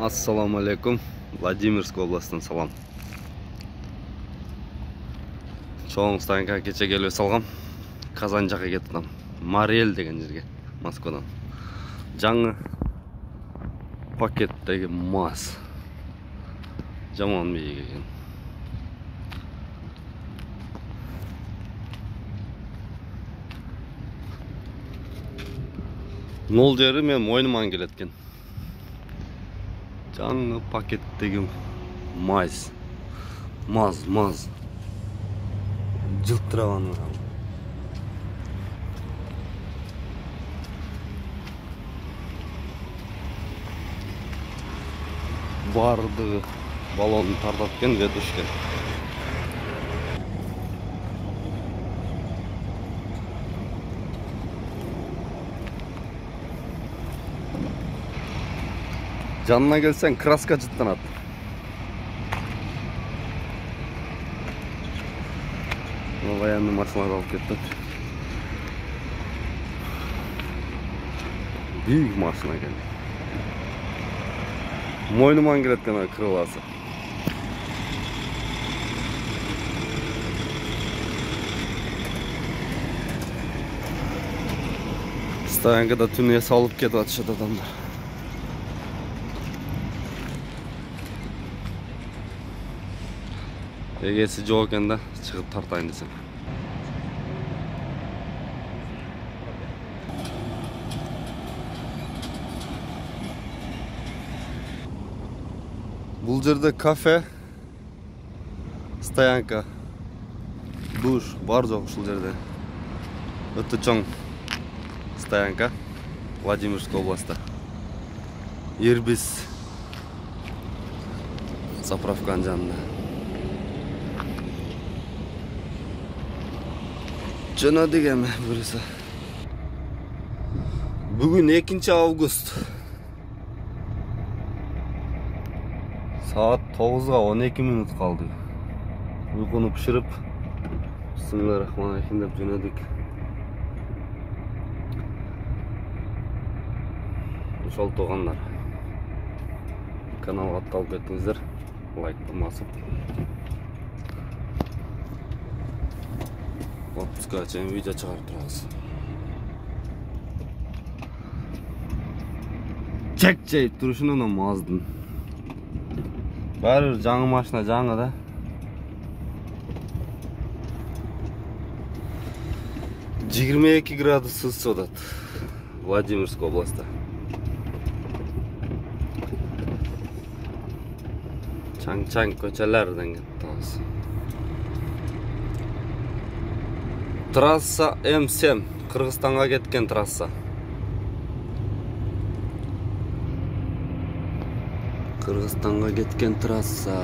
Assalamu alaikum. Vladimirsky областынан салам. Çoğun станка кече келіп салғам. Казан жаққа кетіп Марель деген жерге, Москвадан. Жаңы пакеттегі мас. Жаман бейге екен. Нол жері мен мойныман келеткен. Жаңы пакеттегі маз. Жылтыраған ұрам. Барды балонын тартаткен ведушкен. Жанына келсең краска жыттанат. Военный машиналар алып кетті. Büyük машина екен. Мойныман келеткен крыласы. Стоянкада түнге салып кетіп атышады адамдар. Егесі жоқ екен да, шығып тартайын десем. Бұл жерде кафе, стоянка, душ бар жоқ бұл жерде. Өте чоң стоянка, Владимирский областта. Ирбис заправканың жанында. Жана деген бірісі. Бүгін 2 август. Saat 9'a 12 minut kaldı. Uykunu pişirip Bismillahirrahmanirrahim деп жөнөдүк. Ошол тоғандар. Каналга атталып кеттиңиздер. Лайкты басып. Отпускай чейин видео чыгарып турабыз. Чек жейип турушунан маздын. Бәрі жаңы машина жаңы да. Жиырма 2 градус ыссы одат. Владимирский областта. Чаң көчелерден кеттіңіз. Трасса М7. Қырғызстанға кеткен трасса. Қырғызстанға кеткен трасса.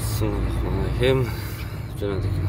Bismillahirrahmanirrahim. Жөнөдүк.